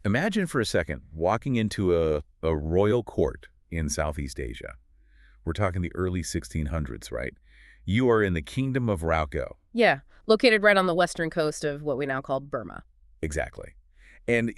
Imagine for a second walking into a royal court in Southeast Asia. We're talking the early 1600s, right? You are in the Kingdom of Rauco. Yeah, located right on the western coast of what we now call Burma. Exactly. And,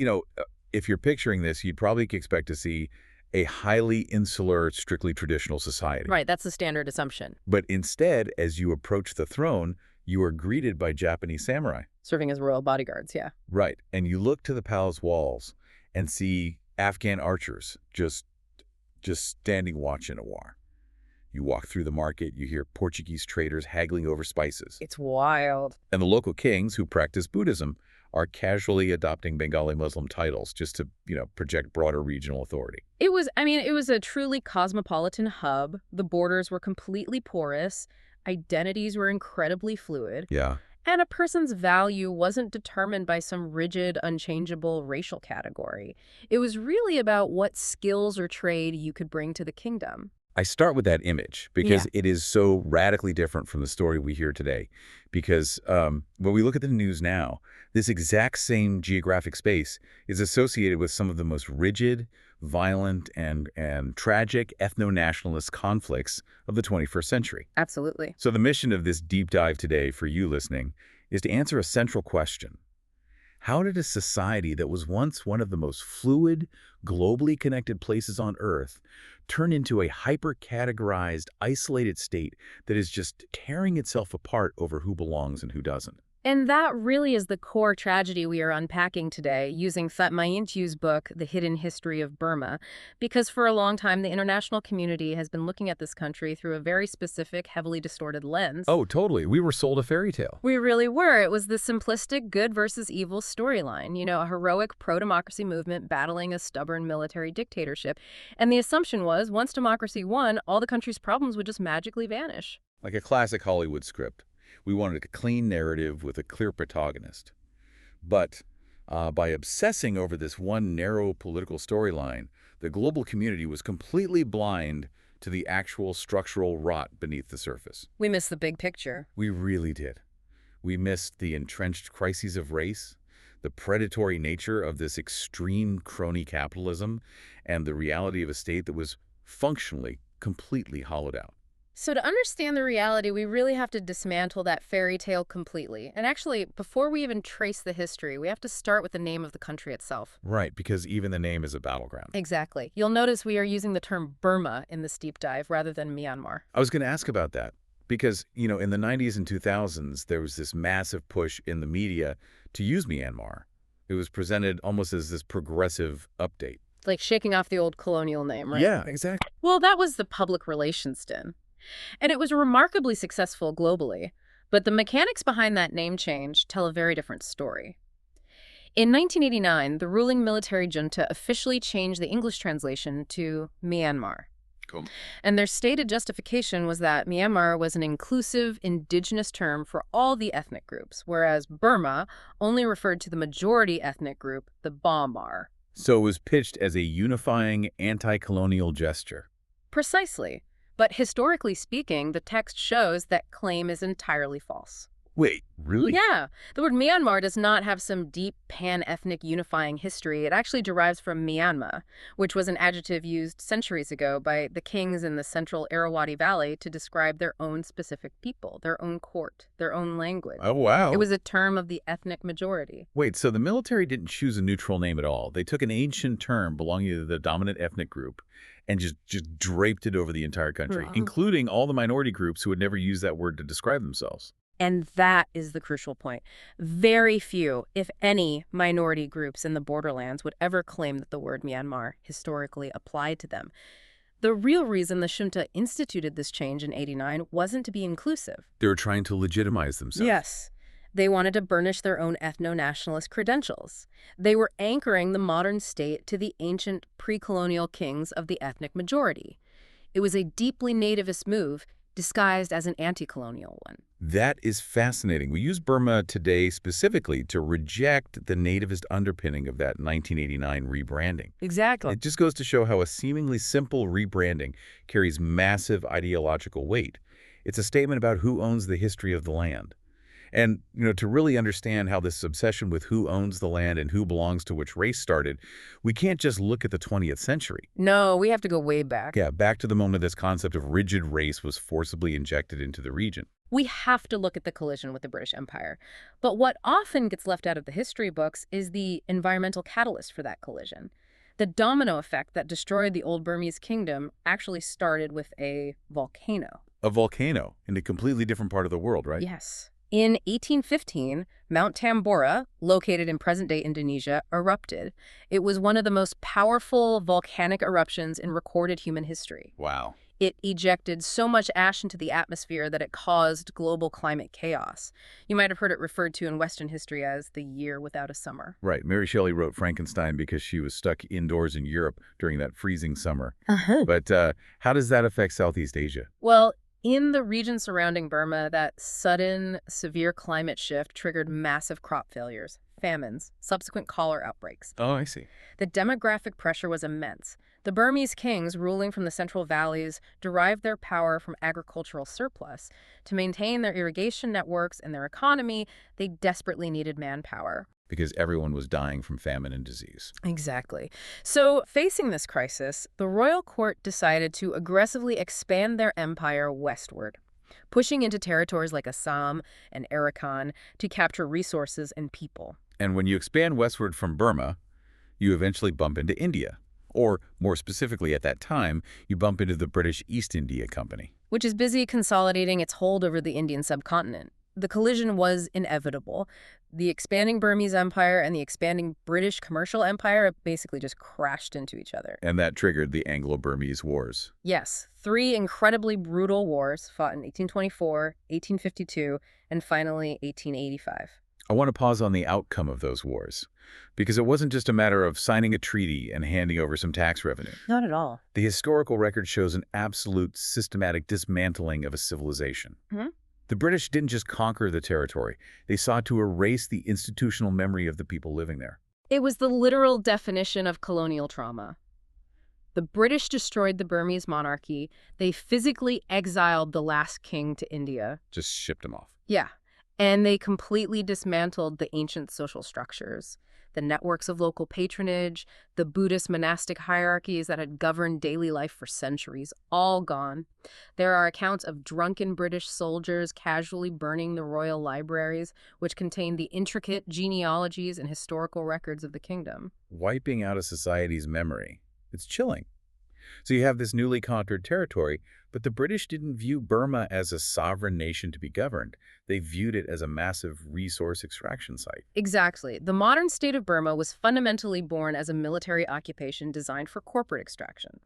if you're picturing this, you'd probably expect to see a highly insular, strictly traditional society. Right, that's the standard assumption. But instead, as you approach the throne, you are greeted by Japanese samurai. Serving as royal bodyguards, yeah. Right. And you look to the palace walls and see Afghan archers just standing watch in a war. You walk through the market, you hear Portuguese traders haggling over spices. It's wild. And the local kings who practice Buddhism are casually adopting Bengali Muslim titles just to, project broader regional authority. It was a truly cosmopolitan hub. The borders were completely porous. Identities were incredibly fluid. Yeah. And a person's value wasn't determined by some rigid, unchangeable racial category. It was really about what skills or trade you could bring to the kingdom. I start with that image because it is so radically different from the story we hear today. Because when we look at the news now, this exact same geographic space is associated with some of the most rigid, violent, and tragic ethno-nationalist conflicts of the 21st century. Absolutely. So the mission of this deep dive today for you listening is to answer a central question. How did a society that was once one of the most fluid, globally connected places on Earth turn into a hyper-categorized, isolated state that is just tearing itself apart over who belongs and who doesn't? And that really is the core tragedy we are unpacking today, using Thatmayintu's book, The Hidden History of Burma, because for a long time, the international community has been looking at this country through a very specific, heavily distorted lens. Oh, totally. We were sold a fairy tale. We really were. It was the simplistic good versus evil storyline, a heroic pro-democracy movement battling a stubborn military dictatorship. And the assumption was, once democracy won, all the country's problems would just magically vanish. Like a classic Hollywood script. We wanted a clean narrative with a clear protagonist. But by obsessing over this one narrow political storyline, the global community was completely blind to the actual structural rot beneath the surface. We missed the big picture. We really did. We missed the entrenched crises of race, the predatory nature of this extreme crony capitalism, and the reality of a state that was functionally completely hollowed out. So to understand the reality, we really have to dismantle that fairy tale completely. And actually, before we even trace the history, we have to start with the name of the country itself. Right, because even the name is a battleground. Exactly. You'll notice we are using the term Burma in this deep dive rather than Myanmar. I was going to ask about that because, in the 90s and 2000s, there was this massive push in the media to use Myanmar. It was presented almost as this progressive update. Like shaking off the old colonial name, right? Yeah, exactly. Well, that was the public relations stint. And it was remarkably successful globally, but the mechanics behind that name change tell a very different story. In 1989, the ruling military junta officially changed the English translation to Myanmar. Cool. And their stated justification was that Myanmar was an inclusive, indigenous term for all the ethnic groups, whereas Burma only referred to the majority ethnic group, the Bamar. So it was pitched as a unifying anti-colonial gesture. Precisely. But historically speaking, the text shows that claim is entirely false. Wait, really? Yeah. The word Myanmar does not have some deep pan-ethnic unifying history. It actually derives from Myanmar, which was an adjective used centuries ago by the kings in the central Irrawaddy Valley to describe their own specific people, their own court, their own language. Oh, wow. It was a term of the ethnic majority. Wait, so the military didn't choose a neutral name at all. They took an ancient term belonging to the dominant ethnic group and just draped it over the entire country, including all the minority groups who had never used that word to describe themselves. And that is the crucial point. Very few, if any, minority groups in the borderlands would ever claim that the word Myanmar historically applied to them. The real reason the junta instituted this change in '89 wasn't to be inclusive. They were trying to legitimize themselves. Yes. They wanted to burnish their own ethno-nationalist credentials. They were anchoring the modern state to the ancient pre-colonial kings of the ethnic majority. It was a deeply nativist move disguised as an anti-colonial one. That is fascinating. We use Burma today specifically to reject the nativist underpinning of that 1989 rebranding. Exactly. It just goes to show how a seemingly simple rebranding carries massive ideological weight. It's a statement about who owns the history of the land. And, to really understand how this obsession with who owns the land and who belongs to which race started, we can't just look at the 20th century. No, we have to go way back. Yeah, back to the moment this concept of rigid race was forcibly injected into the region. We have to look at the collision with the British Empire. But what often gets left out of the history books is the environmental catalyst for that collision. The domino effect that destroyed the old Burmese kingdom actually started with a volcano. A volcano in a completely different part of the world, right? Yes. In 1815, Mount Tambora, located in present-day Indonesia, erupted. It was one of the most powerful volcanic eruptions in recorded human history. Wow. It ejected so much ash into the atmosphere that it caused global climate chaos. You might have heard it referred to in Western history as the year without a summer. Right. Mary Shelley wrote Frankenstein because she was stuck indoors in Europe during that freezing summer. But how does that affect Southeast Asia? Well, in the region surrounding Burma, that sudden, severe climate shift triggered massive crop failures, famines, subsequent cholera outbreaks. Oh, I see. The demographic pressure was immense. The Burmese kings, ruling from the central valleys, derived their power from agricultural surplus. To maintain their irrigation networks and their economy, they desperately needed manpower. Because everyone was dying from famine and disease. Exactly. So, facing this crisis, the royal court decided to aggressively expand their empire westward, pushing into territories like Assam and Arakan to capture resources and people. And when you expand westward from Burma, you eventually bump into India. Or, more specifically at that time, you bump into the British East India Company. Which is busy consolidating its hold over the Indian subcontinent. The collision was inevitable. The expanding Burmese empire and the expanding British commercial empire basically just crashed into each other. And that triggered the Anglo-Burmese Wars. Yes, 3 incredibly brutal wars fought in 1824, 1852, and finally 1885. I want to pause on the outcome of those wars, because it wasn't just a matter of signing a treaty and handing over some tax revenue. Not at all. The historical record shows an absolute systematic dismantling of a civilization. The British didn't just conquer the territory. They sought to erase the institutional memory of the people living there. It was the literal definition of colonial trauma. The British destroyed the Burmese monarchy. They physically exiled the last king to India. Just shipped them off. Yeah. And they completely dismantled the ancient social structures, the networks of local patronage, the Buddhist monastic hierarchies that had governed daily life for centuries, all gone. There are accounts of drunken British soldiers casually burning the royal libraries, which contain the intricate genealogies and historical records of the kingdom. Wiping out a society's memory. It's chilling. So you have this newly conquered territory, but the British didn't view Burma as a sovereign nation to be governed. They viewed it as a massive resource extraction site. Exactly. The modern state of Burma was fundamentally born as a military occupation designed for corporate extraction.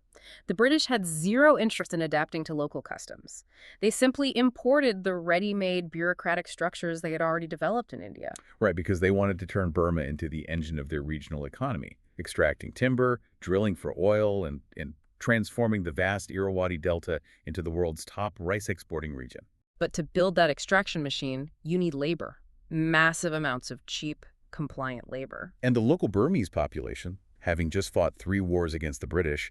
The British had zero interest in adapting to local customs. They simply imported the ready-made bureaucratic structures they had already developed in India. Right, because they wanted to turn Burma into the engine of their regional economy, extracting timber, drilling for oil, and transforming the vast Irrawaddy Delta into the world's top rice exporting region. But to build that extraction machine, you need labor. Massive amounts of cheap, compliant labor. And the local Burmese population, having just fought 3 wars against the British,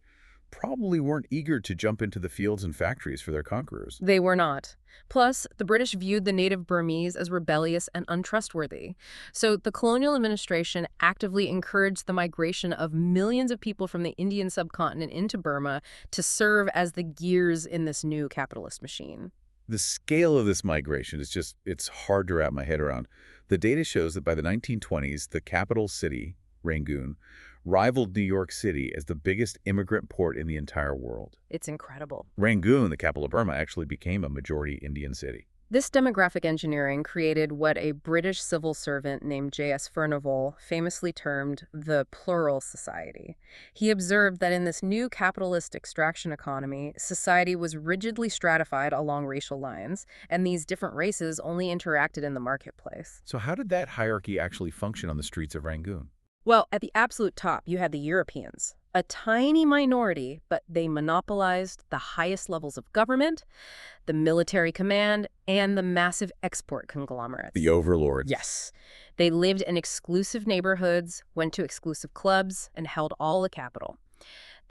probably weren't eager to jump into the fields and factories for their conquerors. They were not. Plus, the British viewed the native Burmese as rebellious and untrustworthy. So the colonial administration actively encouraged the migration of millions of people from the Indian subcontinent into Burma to serve as the gears in this new capitalist machine. The scale of this migration is just, it's hard to wrap my head around. The data shows that by the 1920s, the capital city, Rangoon, rivaled New York City as the biggest immigrant port in the entire world. It's incredible. Rangoon, the capital of Burma, actually became a majority Indian city. This demographic engineering created what a British civil servant named J.S. Furnivall famously termed the plural society. He observed that in this new capitalist extraction economy, society was rigidly stratified along racial lines, and these different races only interacted in the marketplace. So how did that hierarchy actually function on the streets of Rangoon? Well, at the absolute top, you had the Europeans, a tiny minority, but they monopolized the highest levels of government, the military command, and the massive export conglomerates. The overlords. Yes. They lived in exclusive neighborhoods, went to exclusive clubs, and held all the capital.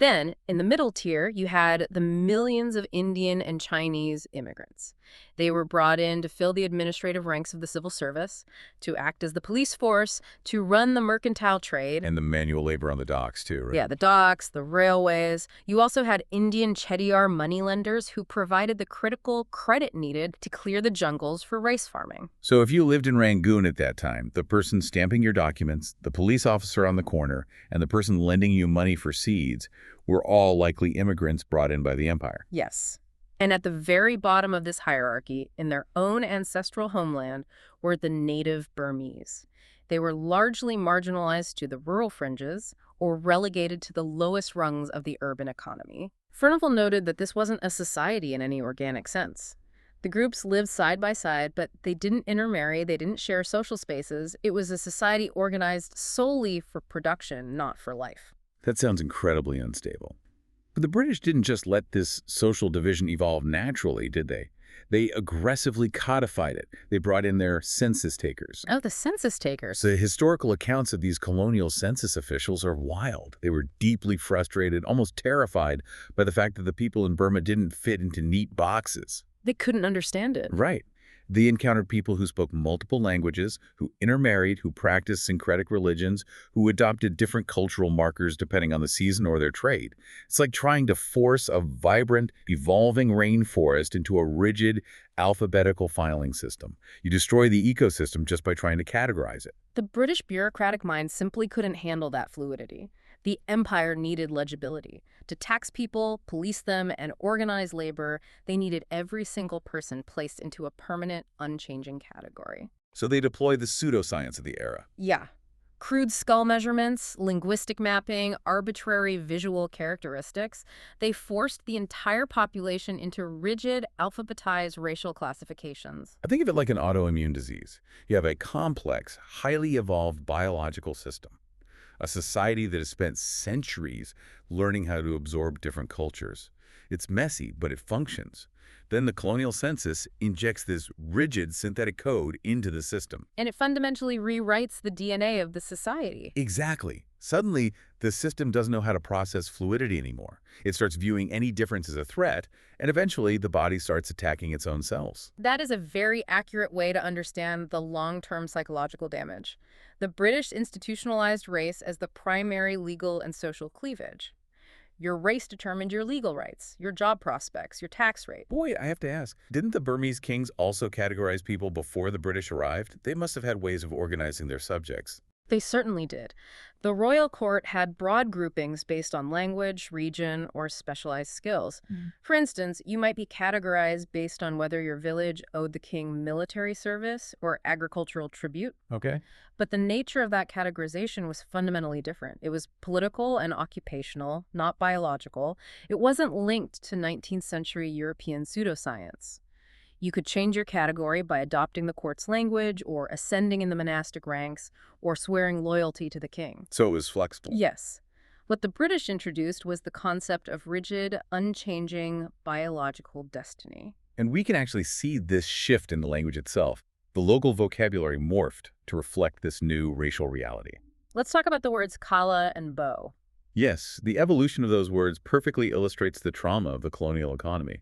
Then, in the middle tier, you had the millions of Indian and Chinese immigrants. They were brought in to fill the administrative ranks of the civil service, to act as the police force, to run the mercantile trade. And the manual labor on the docks, too, right? Yeah, the docks, the railways. You also had Indian Chettiar moneylenders who provided the critical credit needed to clear the jungles for rice farming. So if you lived in Rangoon at that time, the person stamping your documents, the police officer on the corner, and the person lending you money for seeds were all likely immigrants brought in by the empire. Yes. And at the very bottom of this hierarchy, in their own ancestral homeland, were the native Burmese. They were largely marginalized to the rural fringes or relegated to the lowest rungs of the urban economy. Furnival noted that this wasn't a society in any organic sense. The groups lived side by side, but they didn't intermarry, they didn't share social spaces. It was a society organized solely for production, not for life. That sounds incredibly unstable. But the British didn't just let this social division evolve naturally, did they? They aggressively codified it. They brought in their census takers. Oh, the census takers. So the historical accounts of these colonial census officials are wild. They were deeply frustrated, almost terrified by the fact that the people in Burma didn't fit into neat boxes. They couldn't understand it. Right. They encountered people who spoke multiple languages, who intermarried, who practiced syncretic religions, who adopted different cultural markers depending on the season or their trade. It's like trying to force a vibrant, evolving rainforest into a rigid, alphabetical filing system. You destroy the ecosystem just by trying to categorize it. The British bureaucratic mind simply couldn't handle that fluidity. The empire needed legibility. To tax people, police them, and organize labor, they needed every single person placed into a permanent, unchanging category. So they deploy the pseudoscience of the era. Yeah. Crude skull measurements, linguistic mapping, arbitrary visual characteristics, they forced the entire population into rigid, alphabetized racial classifications. I think of it like an autoimmune disease. You have a complex, highly evolved biological system. A society that has spent centuries learning how to absorb different cultures. It's messy, but it functions. Then the colonial census injects this rigid synthetic code into the system. And it fundamentally rewrites the DNA of the society. Exactly. Suddenly, the system doesn't know how to process fluidity anymore. It starts viewing any difference as a threat, and eventually the body starts attacking its own cells. That is a very accurate way to understand the long-term psychological damage. The British institutionalized race as the primary legal and social cleavage. Your race determined your legal rights, your job prospects, your tax rate. Boy, I have to ask, didn't the Burmese kings also categorize people before the British arrived? They must have had ways of organizing their subjects. They certainly did. The royal court had broad groupings based on language, region, or specialized skills. For instance, you might be categorized based on whether your village owed the king military service or agricultural tribute. Okay. But the nature of that categorization was fundamentally different. It was political and occupational, not biological. It wasn't linked to 19th century European pseudoscience. You could change your category by adopting the court's language or ascending in the monastic ranks or swearing loyalty to the king. So it was flexible. Yes. What the British introduced was the concept of rigid, unchanging biological destiny. And we can actually see this shift in the language itself. The local vocabulary morphed to reflect this new racial reality. Let's talk about the words kala and bo. Yes, the evolution of those words perfectly illustrates the trauma of the colonial economy.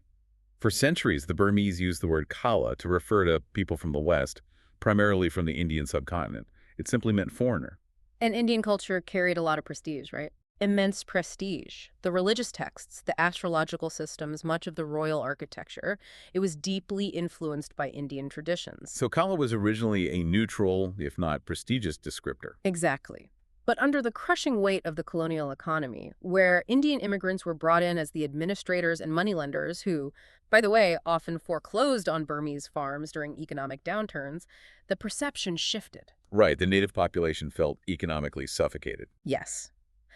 For centuries, the Burmese used the word kala to refer to people from the West, primarily from the Indian subcontinent. It simply meant foreigner. And Indian culture carried a lot of prestige, right? Immense prestige. The religious texts, the astrological systems, much of the royal architecture, it was deeply influenced by Indian traditions. So kala was originally a neutral, if not prestigious, descriptor. Exactly. But under the crushing weight of the colonial economy, where Indian immigrants were brought in as the administrators and moneylenders who, by the way, often foreclosed on Burmese farms during economic downturns, the perception shifted. Right, the native population felt economically suffocated. Yes.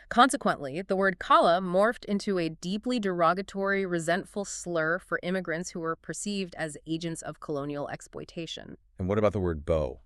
Consequently, the word kala morphed into a deeply derogatory, resentful slur for immigrants who were perceived as agents of colonial exploitation. And what about the word bo?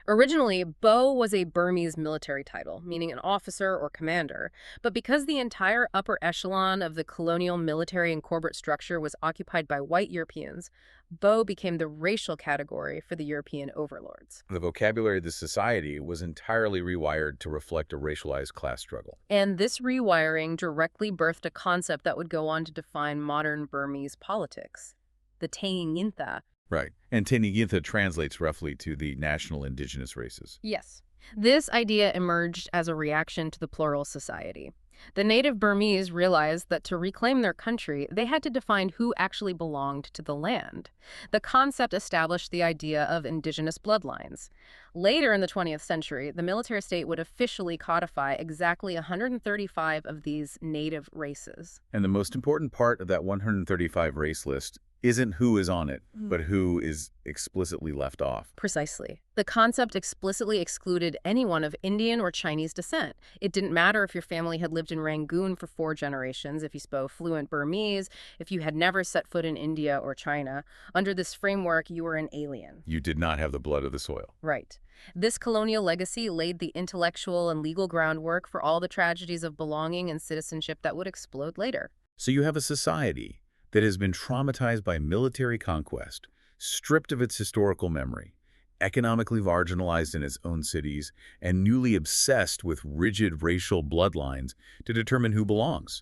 Originally, Bo was a Burmese military title, meaning an officer or commander, but because the entire upper echelon of the colonial military and corporate structure was occupied by white Europeans, Bo became the racial category for the European overlords. The vocabulary of the society was entirely rewired to reflect a racialized class struggle. And this rewiring directly birthed a concept that would go on to define modern Burmese politics, the Tangintha. Right. And Tenigintha translates roughly to the national indigenous races. Yes. This idea emerged as a reaction to the plural society. The native Burmese realized that to reclaim their country, they had to define who actually belonged to the land. The concept established the idea of indigenous bloodlines. Later in the 20th century, the military state would officially codify exactly 135 of these native races. And the most important part of that 135 race list isn't who is on it, but who is explicitly left off. Precisely. The concept explicitly excluded anyone of Indian or Chinese descent. It didn't matter if your family had lived in Rangoon for 4 generations, if you spoke fluent Burmese, if you had never set foot in India or China. Under this framework, you were an alien. You did not have the blood of the soil. Right. This colonial legacy laid the intellectual and legal groundwork for all the tragedies of belonging and citizenship that would explode later. So you have a society that has been traumatized by military conquest, stripped of its historical memory, economically marginalized in its own cities, and newly obsessed with rigid racial bloodlines to determine who belongs.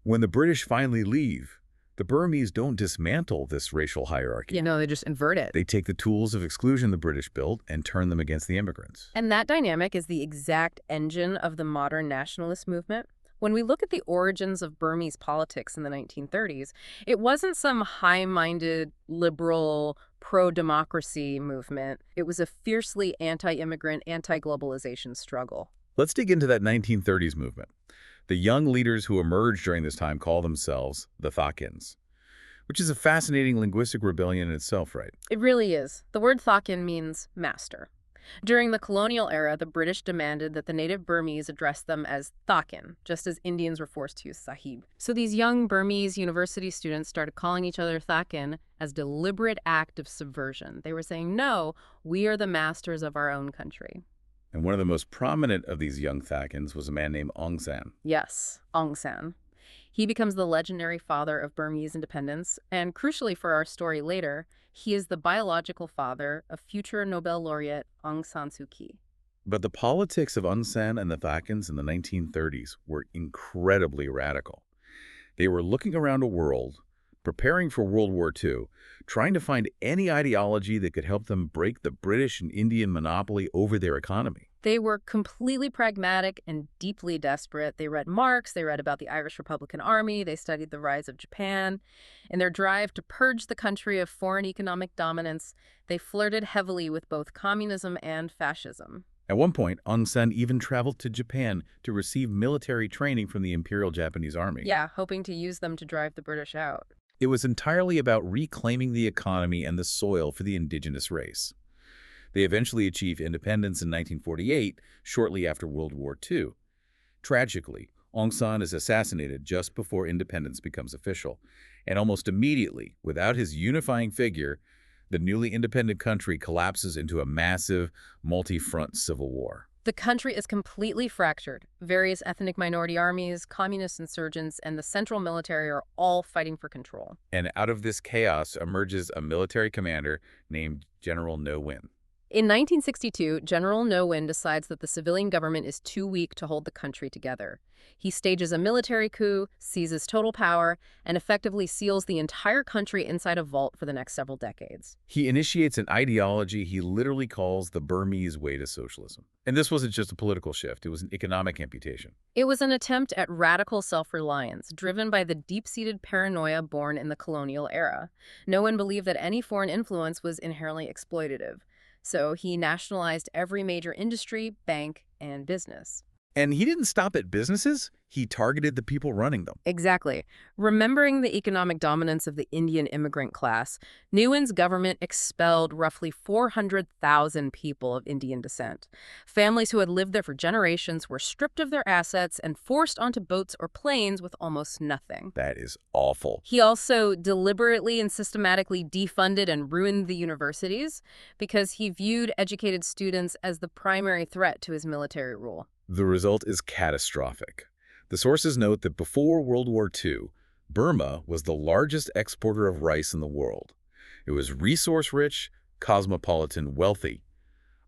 When the British finally leave, the Burmese don't dismantle this racial hierarchy. They just invert it. They take the tools of exclusion the British built and turn them against the immigrants. And that dynamic is the exact engine of the modern nationalist movement. When we look at the origins of Burmese politics in the 1930s, it wasn't some high-minded, liberal, pro-democracy movement. It was a fiercely anti-immigrant, anti-globalization struggle. Let's dig into that 1930s movement. The young leaders who emerged during this time call themselves the Thakins, which is a fascinating linguistic rebellion in itself, right? It really is. The word Thakin means master. During the colonial era, the British demanded that the native Burmese address them as Thakin, just as Indians were forced to use Sahib. So these young Burmese university students started calling each other Thakin as a deliberate act of subversion. They were saying, no, we are the masters of our own country. And one of the most prominent of these young Thakins was a man named Aung San. Yes, Aung San. He becomes the legendary father of Burmese independence, and crucially for our story later, he is the biological father of future Nobel laureate Aung San Suu Kyi. But the politics of Aung San and the Thakins in the 1930s were incredibly radical. They were looking around a world, preparing for World War II, trying to find any ideology that could help them break the British and Indian monopoly over their economy. They were completely pragmatic and deeply desperate. They read Marx, they read about the Irish Republican Army, they studied the rise of Japan. In their drive to purge the country of foreign economic dominance, they flirted heavily with both communism and fascism. At one point, Aung San even traveled to Japan to receive military training from the Imperial Japanese Army. Yeah, hoping to use them to drive the British out. It was entirely about reclaiming the economy and the soil for the indigenous race. They eventually achieved independence in 1948, shortly after World War II. Tragically, Aung San is assassinated just before independence becomes official, and almost immediately, without his unifying figure, the newly independent country collapses into a massive, multi-front civil war. The country is completely fractured. Various ethnic minority armies, communist insurgents, and the central military are all fighting for control. And out of this chaos emerges a military commander named General No Win. In 1962, General No Win decides that the civilian government is too weak to hold the country together. He stages a military coup, seizes total power, and effectively seals the entire country inside a vault for the next several decades. He initiates an ideology he literally calls the Burmese way to socialism. And this wasn't just a political shift, it was an economic amputation. It was an attempt at radical self-reliance, driven by the deep-seated paranoia born in the colonial era. No one believed that any foreign influence was inherently exploitative. So he nationalized every major industry, bank, and business. And he didn't stop at businesses. He targeted the people running them. Exactly. Remembering the economic dominance of the Indian immigrant class, Nguyen's government expelled roughly 400,000 people of Indian descent. Families who had lived there for generations were stripped of their assets and forced onto boats or planes with almost nothing. That is awful. He also deliberately and systematically defunded and ruined the universities because he viewed educated students as the primary threat to his military rule. The result is catastrophic. The sources note that before World War II, Burma was the largest exporter of rice in the world. It was resource-rich, cosmopolitan, wealthy.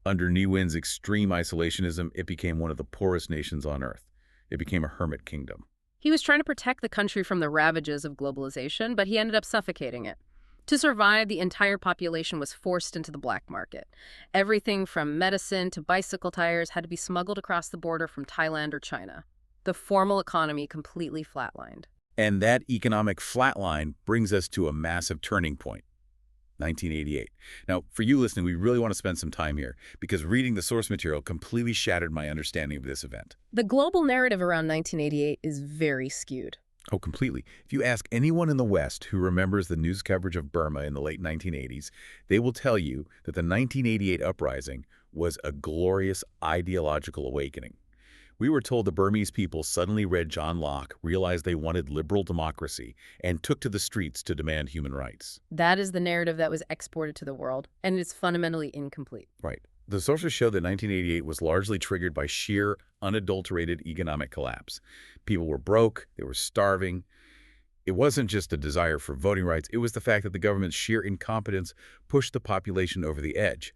Under Nguyen's extreme isolationism, it became one of the poorest nations on earth. It became a hermit kingdom. He was trying to protect the country from the ravages of globalization, but he ended up suffocating it. To survive, the entire population was forced into the black market. Everything from medicine to bicycle tires had to be smuggled across the border from Thailand or China. The formal economy completely flatlined. And that economic flatline brings us to a massive turning point, 1988. Now, for you listening, we really want to spend some time here because reading the source material completely shattered my understanding of this event. The global narrative around 1988 is very skewed. Oh, completely. If you ask anyone in the West who remembers the news coverage of Burma in the late 1980s, they will tell you that the 1988 uprising was a glorious ideological awakening. We were told the Burmese people suddenly read John Locke, realized they wanted liberal democracy, and took to the streets to demand human rights. That is the narrative that was exported to the world, and it's fundamentally incomplete. Right. The sources show that 1988 was largely triggered by sheer, unadulterated economic collapse. People were broke, they were starving. It wasn't just a desire for voting rights, it was the fact that the government's sheer incompetence pushed the population over the edge.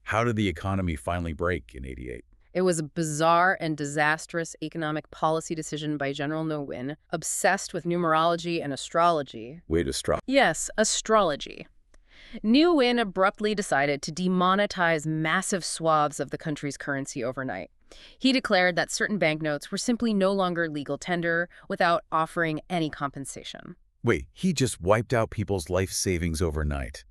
How did the economy finally break in '88? It was a bizarre and disastrous economic policy decision by General Nguyen, obsessed with numerology and astrology. Wait, astrology? Yes, astrology. Nguyen abruptly decided to demonetize massive swaths of the country's currency overnight. He declared that certain banknotes were simply no longer legal tender without offering any compensation. Wait, he just wiped out people's life savings overnight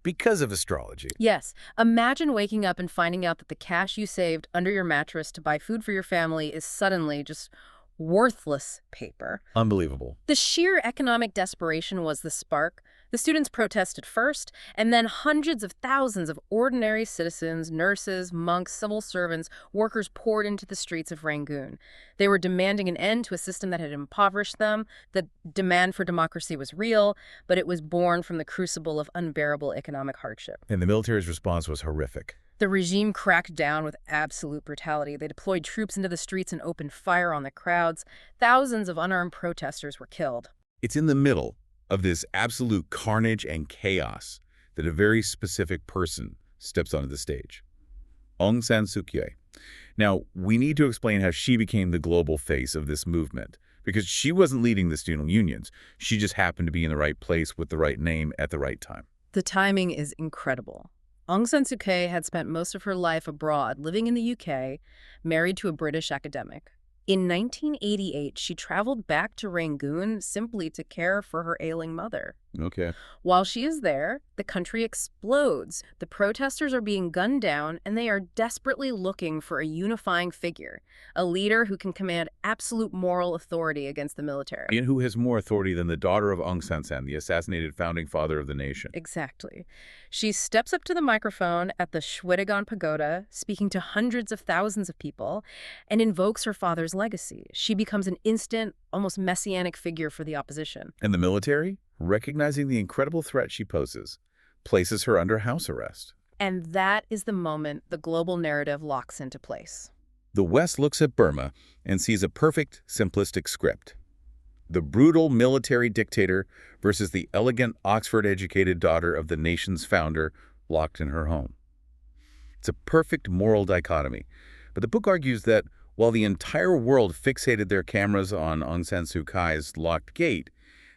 because of astrology. Yes, imagine waking up and finding out that the cash you saved under your mattress to buy food for your family is suddenly just worthless paper. Unbelievable. The sheer economic desperation was the spark. The students protested first, and then hundreds of thousands of ordinary citizens, nurses, monks, civil servants, workers poured into the streets of Rangoon. They were demanding an end to a system that had impoverished them. The demand for democracy was real, but it was born from the crucible of unbearable economic hardship. And the military's response was horrific. The regime cracked down with absolute brutality. They deployed troops into the streets and opened fire on the crowds. Thousands of unarmed protesters were killed. It's in the middle of this absolute carnage and chaos that a very specific person steps onto the stage. Aung San Suu Kyi. Now, we need to explain how she became the global face of this movement, because she wasn't leading the student unions. She just happened to be in the right place with the right name at the right time. The timing is incredible. Aung San Suu Kyi had spent most of her life abroad, living in the UK, married to a British academic. In 1988, she traveled back to Rangoon simply to care for her ailing mother. Okay. While she is there, the country explodes. The protesters are being gunned down, and they are desperately looking for a unifying figure, a leader who can command absolute moral authority against the military. And who has more authority than the daughter of Aung San Suu Kyi, the assassinated founding father of the nation? Exactly. She steps up to the microphone at the Shwedagon Pagoda, speaking to hundreds of thousands of people, and invokes her father's legacy. She becomes an instant, almost messianic figure for the opposition. And the military, recognizing the incredible threat she poses, places her under house arrest. And that is the moment the global narrative locks into place. The West looks at Burma and sees a perfect, simplistic script. The brutal military dictator versus the elegant, Oxford-educated daughter of the nation's founder locked in her home. It's a perfect moral dichotomy. But the book argues that while the entire world fixated their cameras on Aung San Suu Kyi's locked gate,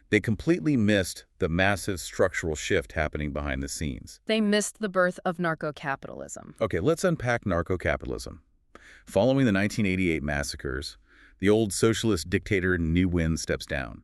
they completely missed the massive structural shift happening behind the scenes. They missed the birth of narco-capitalism. Okay, let's unpack narco-capitalism. Following the 1988 massacres, the old socialist dictator Nguyen steps down.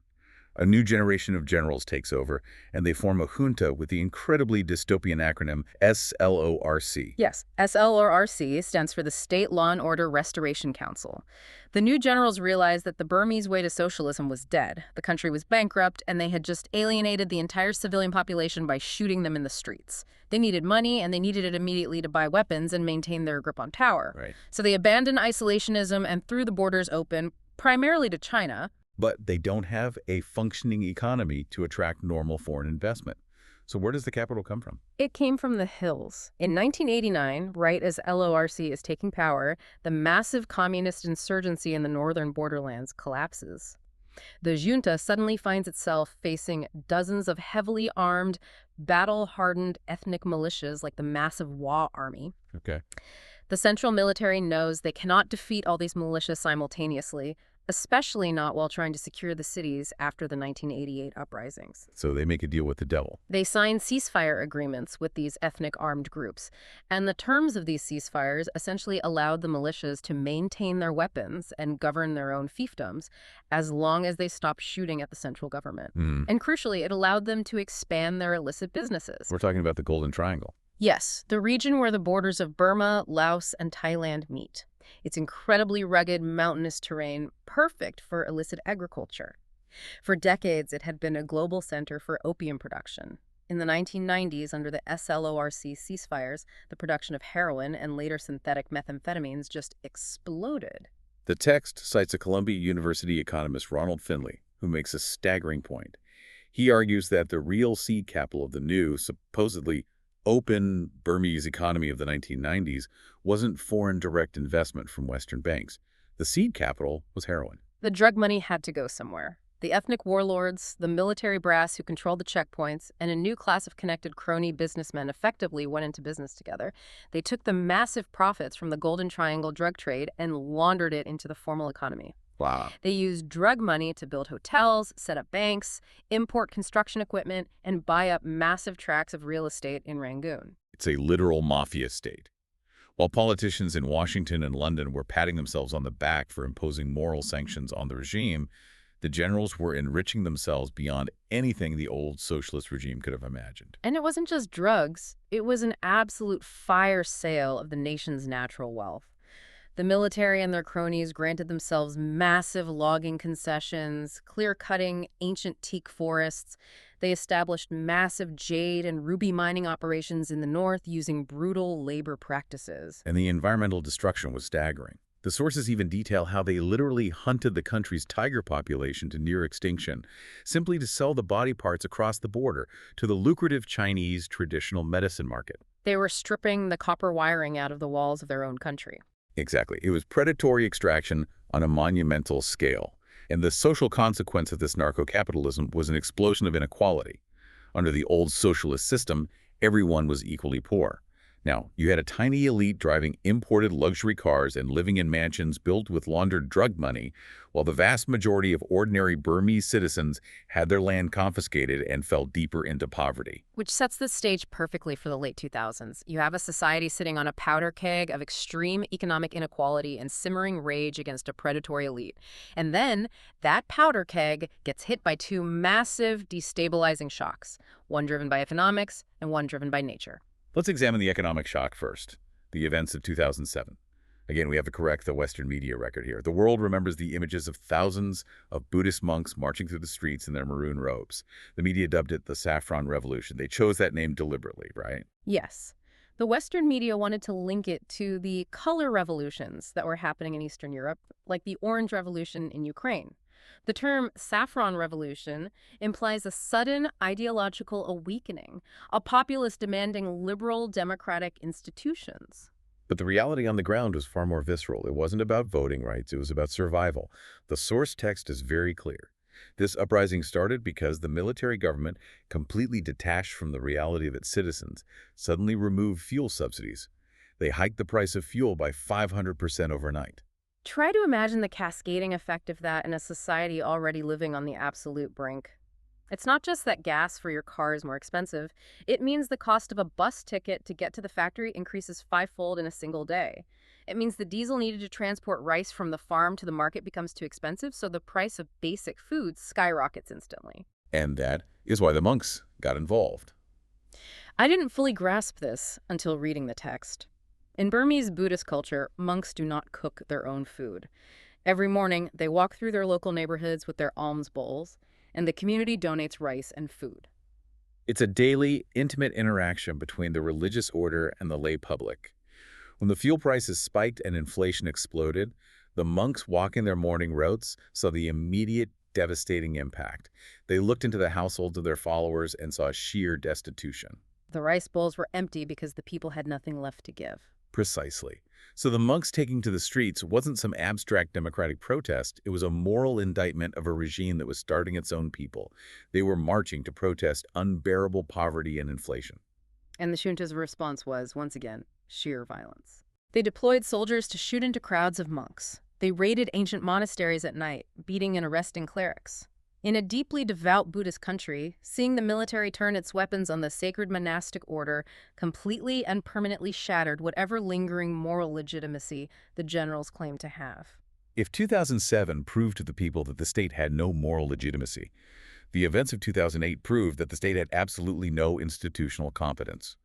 A new generation of generals takes over, and they form a junta with the incredibly dystopian acronym SLORC. Yes, SLRC stands for the State Law and Order Restoration Council. The new generals realized that the Burmese way to socialism was dead. The country was bankrupt, and they had just alienated the entire civilian population by shooting them in the streets. They needed money, and they needed it immediately to buy weapons and maintain their grip on power. Right. So they abandoned isolationism and threw the borders open, primarily to China. But they don't have a functioning economy to attract normal foreign investment. So where does the capital come from? It came from the hills. In 1989, right as LORC is taking power, the massive communist insurgency in the northern borderlands collapses. The junta suddenly finds itself facing dozens of heavily armed, battle-hardened ethnic militias like the massive Wa army. Okay. The central military knows they cannot defeat all these militias simultaneously, especially not while trying to secure the cities after the 1988 uprisings. So they make a deal with the devil. They sign ceasefire agreements with these ethnic armed groups, and the terms of these ceasefires essentially allowed the militias to maintain their weapons and govern their own fiefdoms as long as they stopped shooting at the central government. And crucially, it allowed them to expand their illicit businesses. We're talking about the Golden Triangle. Yes, the region where the borders of Burma, Laos, and Thailand meet. It's incredibly rugged, mountainous terrain, perfect for illicit agriculture. For decades, it had been a global center for opium production. In the 1990s, under the SLORC ceasefires, the production of heroin and later synthetic methamphetamines just exploded. The text cites a Columbia University economist, Ronald Finley, who makes a staggering point. He argues that the real seed capital of the new, supposedly open Burmese economy of the 1990s wasn't foreign direct investment from Western banks. The seed capital was heroin. The drug money had to go somewhere. The ethnic warlords, the military brass who controlled the checkpoints, and a new class of connected crony businessmen effectively went into business together. They took the massive profits from the Golden Triangle drug trade and laundered it into the formal economy. Wow. They used drug money to build hotels, set up banks, import construction equipment, and buy up massive tracts of real estate in Rangoon. It's a literal mafia state. While politicians in Washington and London were patting themselves on the back for imposing moral sanctions on the regime, the generals were enriching themselves beyond anything the old socialist regime could have imagined. And it wasn't just drugs. It was an absolute fire sale of the nation's natural wealth. The military and their cronies granted themselves massive logging concessions, clear-cutting ancient teak forests. They established massive jade and ruby mining operations in the north using brutal labor practices. And the environmental destruction was staggering. The sources even detail how they literally hunted the country's tiger population to near extinction, simply to sell the body parts across the border to the lucrative Chinese traditional medicine market. They were stripping the copper wiring out of the walls of their own country. Exactly. It was predatory extraction on a monumental scale. And the social consequence of this narco-capitalism was an explosion of inequality. Under the old socialist system, everyone was equally poor. Now, you had a tiny elite driving imported luxury cars and living in mansions built with laundered drug money, while the vast majority of ordinary Burmese citizens had their land confiscated and fell deeper into poverty. Which sets the stage perfectly for the late 2000s. You have a society sitting on a powder keg of extreme economic inequality and simmering rage against a predatory elite. And then that powder keg gets hit by two massive destabilizing shocks, one driven by economics and one driven by nature. Let's examine the economic shock first, the events of 2007. Again, we have to correct the Western media record here. The world remembers the images of thousands of Buddhist monks marching through the streets in their maroon robes. The media dubbed it the Saffron Revolution. They chose that name deliberately, right? Yes. The Western media wanted to link it to the color revolutions that were happening in Eastern Europe, like the Orange Revolution in Ukraine. The term saffron revolution implies a sudden ideological awakening, a populace demanding liberal democratic institutions. But the reality on the ground was far more visceral. It wasn't about voting rights. It was about survival. The source text is very clear. This uprising started because the military government, completely detached from the reality of its citizens, suddenly removed fuel subsidies. They hiked the price of fuel by 500% overnight. Try to imagine the cascading effect of that in a society already living on the absolute brink. It's not just that gas for your car is more expensive. It means the cost of a bus ticket to get to the factory increases fivefold in a single day. It means the diesel needed to transport rice from the farm to the market becomes too expensive, so the price of basic foods skyrockets instantly. And that is why the monks got involved. I didn't fully grasp this until reading the text. In Burmese Buddhist culture, monks do not cook their own food. Every morning, they walk through their local neighborhoods with their alms bowls, and the community donates rice and food. It's a daily, intimate interaction between the religious order and the lay public. When the fuel prices spiked and inflation exploded, the monks walking their morning routes saw the immediate devastating impact. They looked into the households of their followers and saw sheer destitution. The rice bowls were empty because the people had nothing left to give. Precisely. So the monks taking to the streets wasn't some abstract democratic protest. It was a moral indictment of a regime that was starving its own people. They were marching to protest unbearable poverty and inflation. And the junta's response was, once again, sheer violence. They deployed soldiers to shoot into crowds of monks. They raided ancient monasteries at night, beating and arresting clerics. In a deeply devout Buddhist country, seeing the military turn its weapons on the sacred monastic order completely and permanently shattered whatever lingering moral legitimacy the generals claimed to have. If 2007 proved to the people that the state had no moral legitimacy, the events of 2008 proved that the state had absolutely no institutional competence.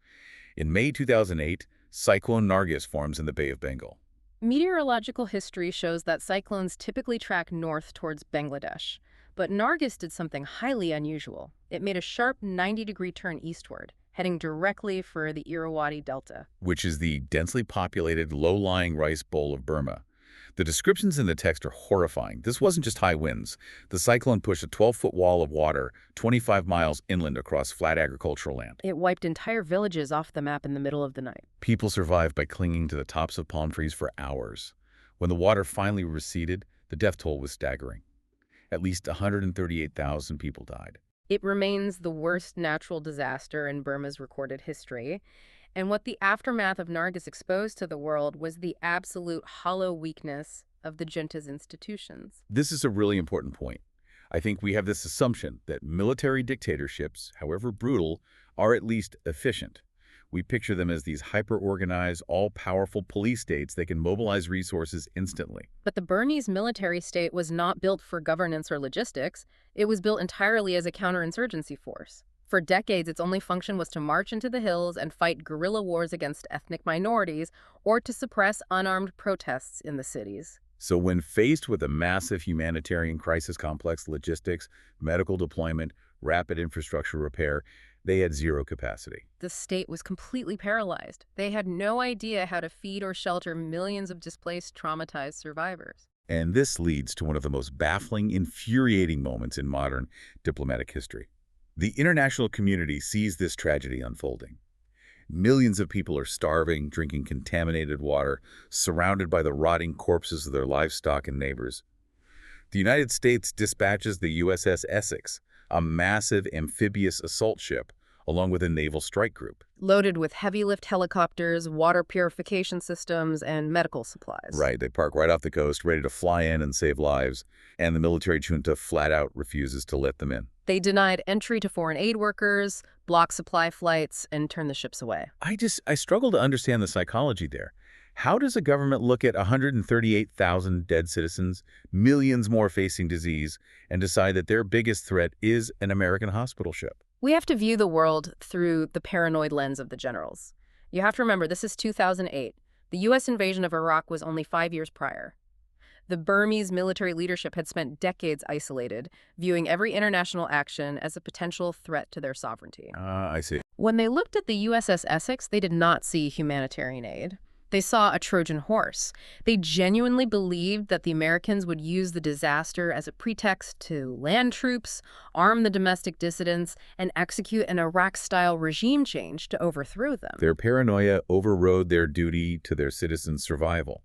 In May 2008, Cyclone Nargis forms in the Bay of Bengal. Meteorological history shows that cyclones typically track north towards Bangladesh. But Nargis did something highly unusual. It made a sharp 90-degree turn eastward, heading directly for the Irrawaddy Delta, Which is the densely populated, low-lying rice bowl of Burma. The descriptions in the text are horrifying. This wasn't just high winds. The cyclone pushed a 12-foot wall of water 25 miles inland across flat agricultural land. It wiped entire villages off the map in the middle of the night. People survived by clinging to the tops of palm trees for hours. When the water finally receded, the death toll was staggering. At least 138,000 people died. It remains the worst natural disaster in Burma's recorded history. And what the aftermath of Nargis exposed to the world was the absolute hollow weakness of the junta's institutions. This is a really important point. I think we have this assumption that military dictatorships, however brutal, are at least efficient. We picture them as these hyper-organized, all-powerful police states that can mobilize resources instantly. But the Burmese military state was not built for governance or logistics. It was built entirely as a counterinsurgency force. For decades, its only function was to march into the hills and fight guerrilla wars against ethnic minorities or to suppress unarmed protests in the cities. So when faced with a massive humanitarian crisis complex, logistics, medical deployment, rapid infrastructure repair, they had zero capacity. The state was completely paralyzed. They had no idea how to feed or shelter millions of displaced, traumatized survivors. And this leads to one of the most baffling, infuriating moments in modern diplomatic history. The international community sees this tragedy unfolding. Millions of people are starving, drinking contaminated water, surrounded by the rotting corpses of their livestock and neighbors. The United States dispatches the USS Essex, a massive amphibious assault ship, along with a naval strike group. Loaded with heavy-lift helicopters, water purification systems, and medical supplies. Right, they park right off the coast, ready to fly in and save lives, and the military junta flat out refuses to let them in. They denied entry to foreign aid workers, blocked supply flights, and turned the ships away. I struggle to understand the psychology there. How does a government look at 138,000 dead citizens, millions more facing disease, and decide that their biggest threat is an American hospital ship? We have to view the world through the paranoid lens of the generals. You have to remember, this is 2008. The U.S. invasion of Iraq was only 5 years prior. The Burmese military leadership had spent decades isolated, viewing every international action as a potential threat to their sovereignty. I see. When they looked at the USS Essex, they did not see humanitarian aid. They saw a Trojan horse. They genuinely believed that the Americans would use the disaster as a pretext to land troops, arm the domestic dissidents, and execute an Iraq-style regime change to overthrow them. Their paranoia overrode their duty to their citizens' survival.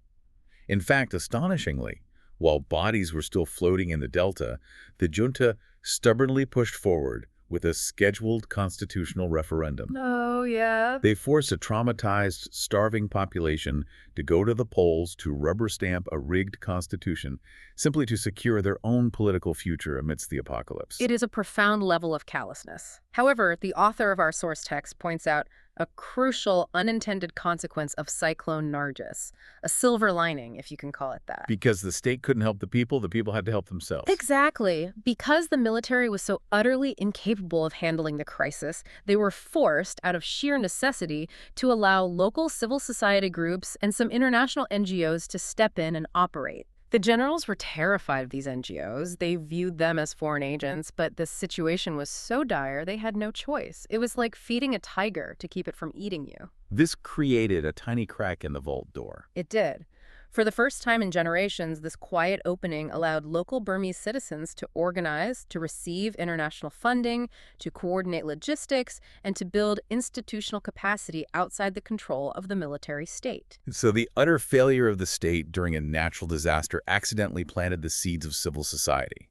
In fact, astonishingly, while bodies were still floating in the Delta, the junta stubbornly pushed forward with a scheduled constitutional referendum. Oh, yeah? They forced a traumatized, starving population to go to the polls to rubber stamp a rigged constitution simply to secure their own political future amidst the apocalypse. It is a profound level of callousness. However, the author of our source text points out a crucial unintended consequence of Cyclone Nargis, a silver lining, if you can call it that. Because the state couldn't help the people had to help themselves. Exactly. Because the military was so utterly incapable of handling the crisis, they were forced, out of sheer necessity, to allow local civil society groups and some international NGOs to step in and operate. The generals were terrified of these NGOs. They viewed them as foreign agents, but the situation was so dire they had no choice. It was like feeding a tiger to keep it from eating you. This created a tiny crack in the vault door. It did. For the first time in generations, this quiet opening allowed local Burmese citizens to organize, to receive international funding, to coordinate logistics, and to build institutional capacity outside the control of the military state. So the utter failure of the state during a natural disaster accidentally planted the seeds of civil society.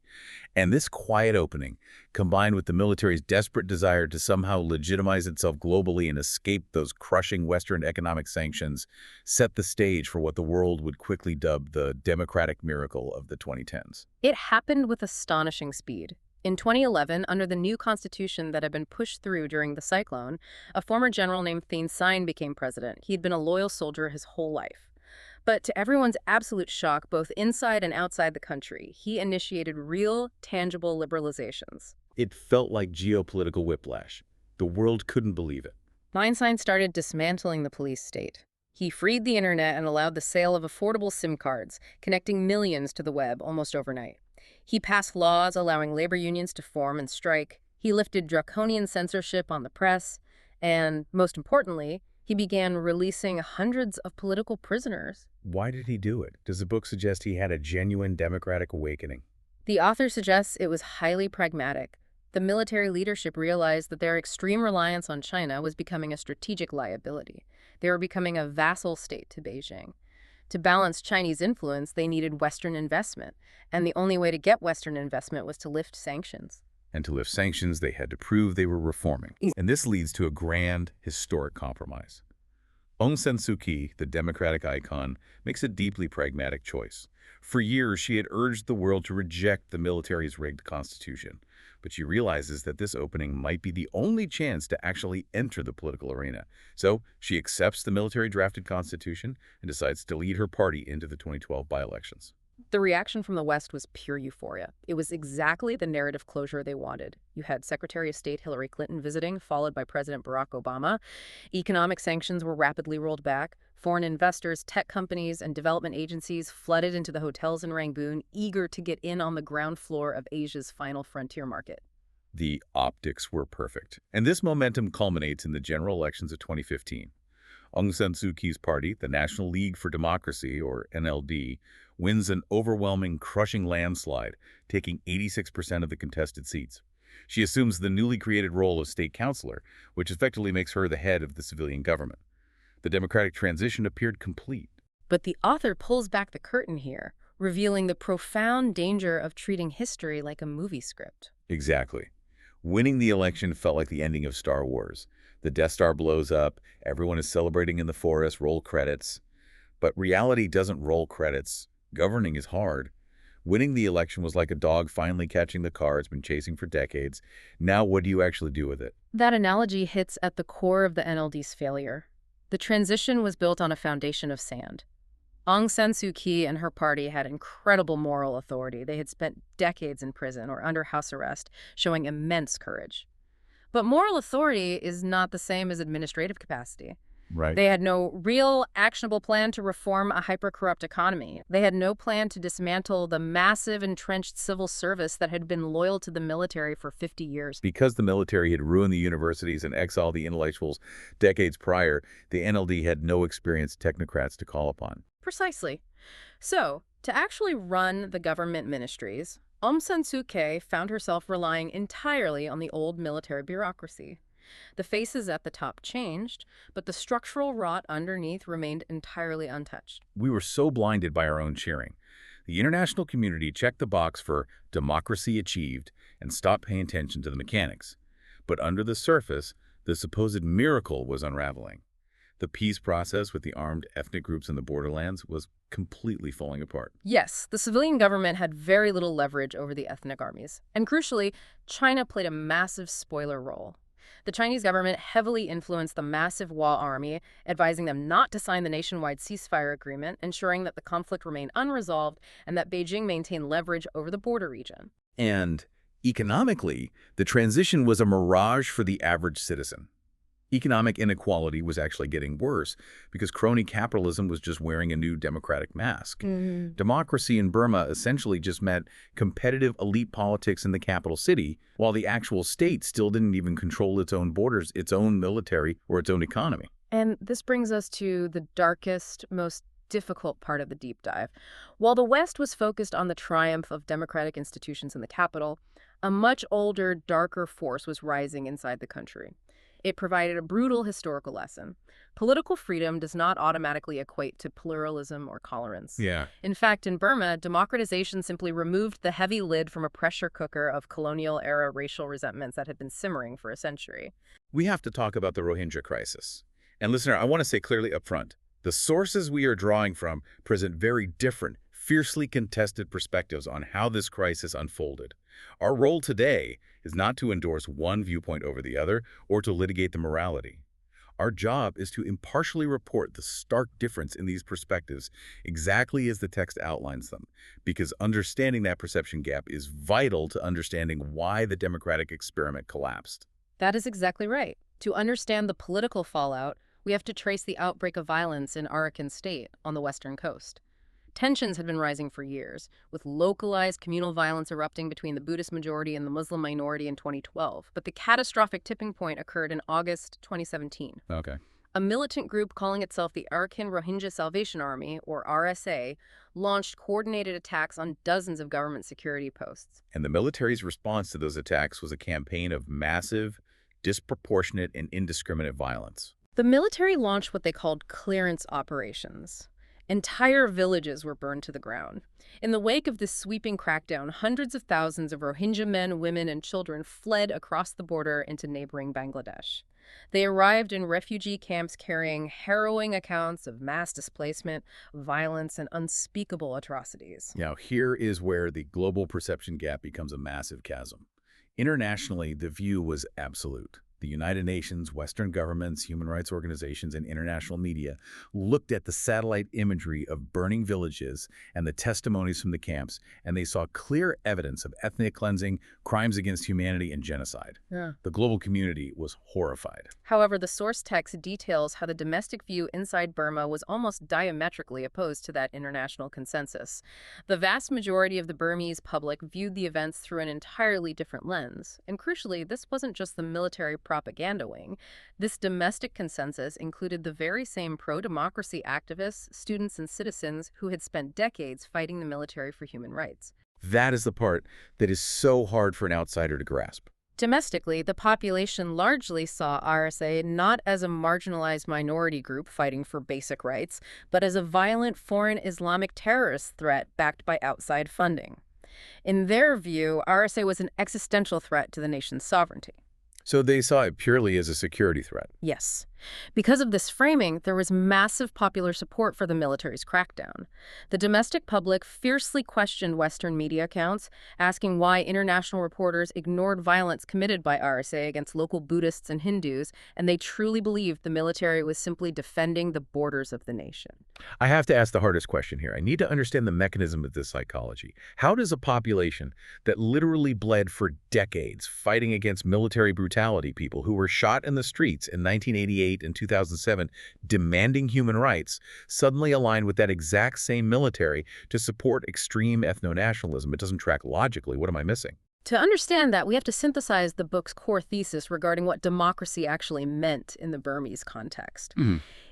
And this quiet opening, combined with the military's desperate desire to somehow legitimize itself globally and escape those crushing Western economic sanctions, set the stage for what the world would quickly dub the democratic miracle of the 2010s. It happened with astonishing speed. In 2011, under the new constitution that had been pushed through during the cyclone, a former general named Thein Sein became president. He'd been a loyal soldier his whole life. But to everyone's absolute shock, both inside and outside the country, he initiated real, tangible liberalizations. It felt like geopolitical whiplash. The world couldn't believe it. Thein Sein started dismantling the police state. He freed the internet and allowed the sale of affordable SIM cards, connecting millions to the web almost overnight. He passed laws allowing labor unions to form and strike. He lifted draconian censorship on the press. And, most importantly, he began releasing hundreds of political prisoners. Why did he do it? Does the book suggest he had a genuine democratic awakening? The author suggests it was highly pragmatic. The military leadership realized that their extreme reliance on China was becoming a strategic liability. They were becoming a vassal state to Beijing. To balance Chinese influence, they needed Western investment, and the only way to get Western investment was to lift sanctions. And to lift sanctions, they had to prove they were reforming. And this leads to a grand, historic compromise. Aung San Suu Kyi, the democratic icon, makes a deeply pragmatic choice. For years, she had urged the world to reject the military's rigged constitution, but she realizes that this opening might be the only chance to actually enter the political arena. So she accepts the military-drafted constitution and decides to lead her party into the 2012 by-elections. The reaction from the West was pure euphoria. It was exactly the narrative closure they wanted. You had Secretary of State Hillary Clinton visiting, followed by President Barack Obama. Economic sanctions were rapidly rolled back. Foreign investors, tech companies, and development agencies flooded into the hotels in Rangoon, eager to get in on the ground floor of Asia's final frontier market. The optics were perfect. And this momentum culminates in the general elections of 2015. Aung San Suu Kyi's party, the National League for Democracy, or NLD, wins an overwhelming, crushing landslide, taking 86% of the contested seats. She assumes the newly created role of state councilor, which effectively makes her the head of the civilian government. The democratic transition appeared complete. But the author pulls back the curtain here, revealing the profound danger of treating history like a movie script. Exactly. Winning the election felt like the ending of Star Wars. The Death Star blows up, everyone is celebrating in the forest, roll credits. But reality doesn't roll credits. Governing is hard. Winning the election was like a dog finally catching the car it's been chasing for decades. Now what do you actually do with it? That analogy hits at the core of the NLD's failure. The transition was built on a foundation of sand. Aung San Suu Kyi and her party had incredible moral authority. They had spent decades in prison or under house arrest, showing immense courage. But moral authority is not the same as administrative capacity. Right. They had no real, actionable plan to reform a hyper-corrupt economy. They had no plan to dismantle the massive, entrenched civil service that had been loyal to the military for 50 years. Because the military had ruined the universities and exiled the intellectuals decades prior, the NLD had no experienced technocrats to call upon. Precisely. So, to actually run the government ministries, Aung San Suu Kyi found herself relying entirely on the old military bureaucracy. The faces at the top changed, but the structural rot underneath remained entirely untouched. We were so blinded by our own cheering. The international community checked the box for democracy achieved and stopped paying attention to the mechanics. But under the surface, the supposed miracle was unraveling. The peace process with the armed ethnic groups in the borderlands was completely falling apart. Yes, the civilian government had very little leverage over the ethnic armies. And crucially, China played a massive spoiler role. The Chinese government heavily influenced the massive Wa army, advising them not to sign the nationwide ceasefire agreement, ensuring that the conflict remained unresolved and that Beijing maintained leverage over the border region. And economically, the transition was a mirage for the average citizen. Economic inequality was actually getting worse because crony capitalism was just wearing a new democratic mask. Democracy in Burma essentially just meant competitive elite politics in the capital city, while the actual state still didn't even control its own borders, its own military, or its own economy. And this brings us to the darkest, most difficult part of the deep dive. While the West was focused on the triumph of democratic institutions in the capital, a much older, darker force was rising inside the country. It provided a brutal historical lesson. Political freedom does not automatically equate to pluralism or tolerance. Yeah. In fact, in Burma, democratization simply removed the heavy lid from a pressure cooker of colonial-era racial resentments that had been simmering for a century. We have to talk about the Rohingya crisis. And listener, I want to say clearly up front, the sources we are drawing from present very different, fiercely contested perspectives on how this crisis unfolded. Our role today is not to endorse one viewpoint over the other or to litigate the morality. Our job is to impartially report the stark difference in these perspectives exactly as the text outlines them, because understanding that perception gap is vital to understanding why the democratic experiment collapsed. That is exactly right. To understand the political fallout, we have to trace the outbreak of violence in Arakan State on the western coast. Tensions had been rising for years, with localized communal violence erupting between the Buddhist majority and the Muslim minority in 2012. But the catastrophic tipping point occurred in August 2017. Okay. A militant group calling itself the Arakan Rohingya Salvation Army, or RSA, launched coordinated attacks on dozens of government security posts. And the military's response to those attacks was a campaign of massive, disproportionate, and indiscriminate violence. The military launched what they called clearance operations. Entire villages were burned to the ground. In the wake of this sweeping crackdown, hundreds of thousands of Rohingya men, women, and children fled across the border into neighboring Bangladesh. They arrived in refugee camps carrying harrowing accounts of mass displacement, violence, and unspeakable atrocities. Now, here is where the global perception gap becomes a massive chasm. Internationally, the view was absolute. The United Nations, Western governments, human rights organizations, and international media looked at the satellite imagery of burning villages and the testimonies from the camps, and they saw clear evidence of ethnic cleansing, crimes against humanity, and genocide. Yeah. The global community was horrified. However, the source text details how the domestic view inside Burma was almost diametrically opposed to that international consensus. The vast majority of the Burmese public viewed the events through an entirely different lens. And crucially, this wasn't just the military propaganda wing. This domestic consensus included the very same pro-democracy activists, students, and citizens who had spent decades fighting the military for human rights. That is the part that is so hard for an outsider to grasp. Domestically, the population largely saw RSA not as a marginalized minority group fighting for basic rights, but as a violent foreign Islamic terrorist threat backed by outside funding. In their view, RSA was an existential threat to the nation's sovereignty. So they saw it purely as a security threat. Yes. Because of this framing, there was massive popular support for the military's crackdown. The domestic public fiercely questioned Western media accounts, asking why international reporters ignored violence committed by RSA against local Buddhists and Hindus, and they truly believed the military was simply defending the borders of the nation. I have to ask the hardest question here. I need to understand the mechanism of this psychology. How does a population that literally bled for decades fighting against military brutality, people who were shot in the streets in 1988 and 2007 demanding human rights, suddenly align with that exact same military to support extreme ethno-nationalism? It doesn't track logically. What am I missing? To understand that, we have to synthesize the book's core thesis regarding what democracy actually meant in the Burmese context.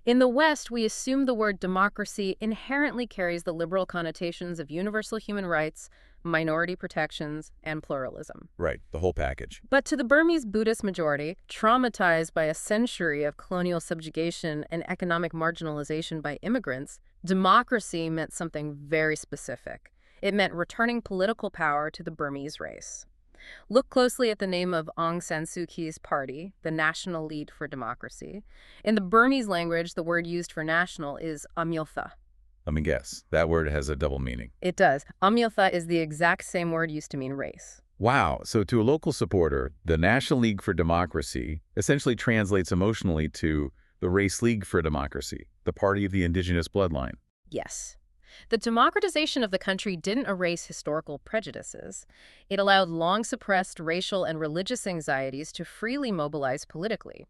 In the West, we assume the word democracy inherently carries the liberal connotations of universal human rights, minority protections, and pluralism. Right, the whole package. But to the Burmese Buddhist majority, traumatized by a century of colonial subjugation and economic marginalization by immigrants, democracy meant something very specific. It meant returning political power to the Burmese race. Look closely at the name of Aung San Suu Kyi's party, the National League for Democracy. In the Burmese language, the word used for national is Amyotha. Let me guess. That word has a double meaning. It does. Amyotha is the exact same word used to mean race. Wow, so to a local supporter, the National League for Democracy essentially translates emotionally to the Race League for Democracy, the party of the indigenous bloodline. Yes. The democratization of the country didn't erase historical prejudices. It allowed long-suppressed racial and religious anxieties to freely mobilize politically.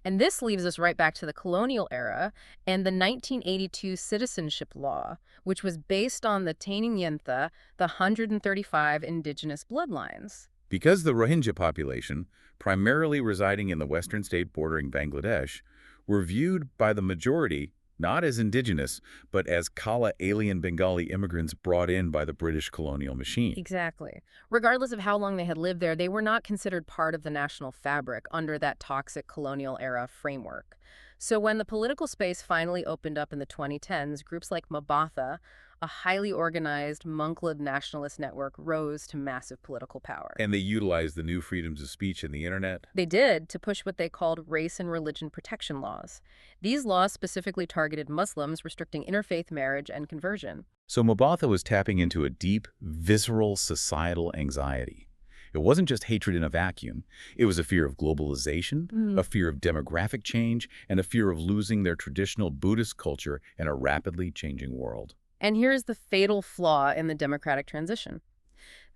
And this leaves us right back to the colonial era and the 1982 citizenship law, which was based on the Tainyantha, the 135 indigenous bloodlines. Because the Rohingya population, primarily residing in the western state bordering Bangladesh, were viewed by the majority not as indigenous, but as Kala alien Bengali immigrants brought in by the British colonial machine. Exactly. Regardless of how long they had lived there, they were not considered part of the national fabric under that toxic colonial era framework. So when the political space finally opened up in the 2010s, groups like Mabatha, a highly organized, monk-led nationalist network, rose to massive political power. And they utilized the new freedoms of speech and the internet. They did to push what they called race and religion protection laws. These laws specifically targeted Muslims, restricting interfaith marriage and conversion. So Mabatha was tapping into a deep, visceral societal anxiety. It wasn't just hatred in a vacuum. It was a fear of globalization, a fear of demographic change, and a fear of losing their traditional Buddhist culture in a rapidly changing world. And here's the fatal flaw in the democratic transition.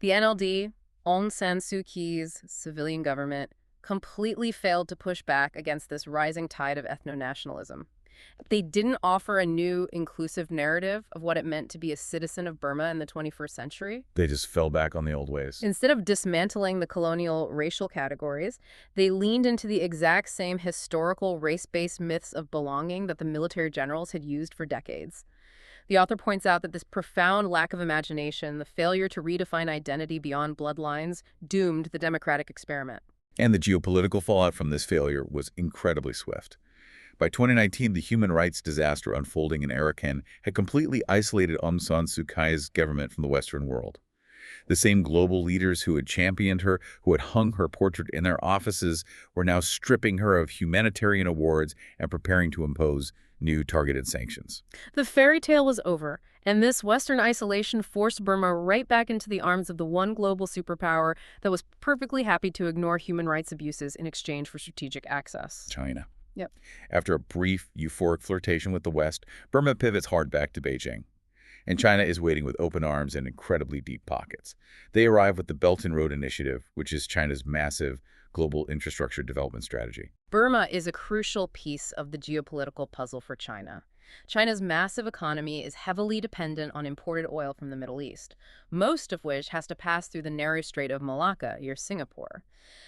The NLD, Aung San Suu Kyi's civilian government, completely failed to push back against this rising tide of ethno-nationalism. They didn't offer a new, inclusive narrative of what it meant to be a citizen of Burma in the 21st century. They just fell back on the old ways. Instead of dismantling the colonial racial categories, they leaned into the exact same historical race-based myths of belonging that the military generals had used for decades. The author points out that this profound lack of imagination, the failure to redefine identity beyond bloodlines, doomed the democratic experiment. And the geopolitical fallout from this failure was incredibly swift. By 2019, the human rights disaster unfolding in Arakan had completely isolated Aung San Suu Kyi's government from the Western world. The same global leaders who had championed her, who had hung her portrait in their offices, were now stripping her of humanitarian awards and preparing to impose new targeted sanctions. The fairy tale was over, and this Western isolation forced Burma right back into the arms of the one global superpower that was perfectly happy to ignore human rights abuses in exchange for strategic access. China. Yep. After a brief, euphoric flirtation with the West, Burma pivots hard back to Beijing. And China is waiting with open arms and incredibly deep pockets. They arrive with the Belt and Road Initiative, which is China's massive global infrastructure development strategy. Burma is a crucial piece of the geopolitical puzzle for China. China's massive economy is heavily dependent on imported oil from the Middle East, most of which has to pass through the narrow Strait of Malacca, near Singapore.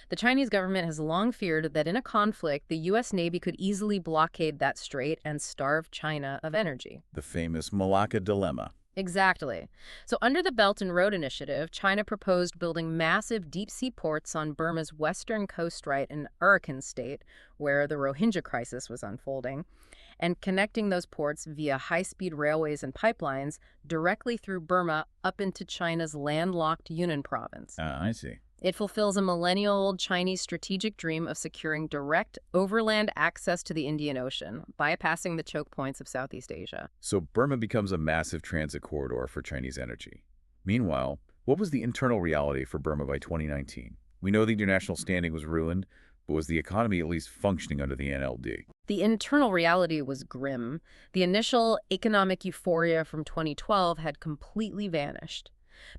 The Chinese government has long feared that in a conflict, the U.S. Navy could easily blockade that strait and starve China of energy. The famous Malacca Dilemma. Exactly. So under the Belt and Road Initiative, China proposed building massive deep-sea ports on Burma's western coast right in Arakan State, where the Rohingya crisis was unfolding, and connecting those ports via high-speed railways and pipelines directly through Burma up into China's landlocked Yunnan province. I see. It fulfills a millennial-old Chinese strategic dream of securing direct overland access to the Indian Ocean, bypassing the choke points of Southeast Asia. So Burma becomes a massive transit corridor for Chinese energy. Meanwhile, what was the internal reality for Burma by 2019? We know the international standing was ruined, but was the economy at least functioning under the NLD? The internal reality was grim. The initial economic euphoria from 2012 had completely vanished.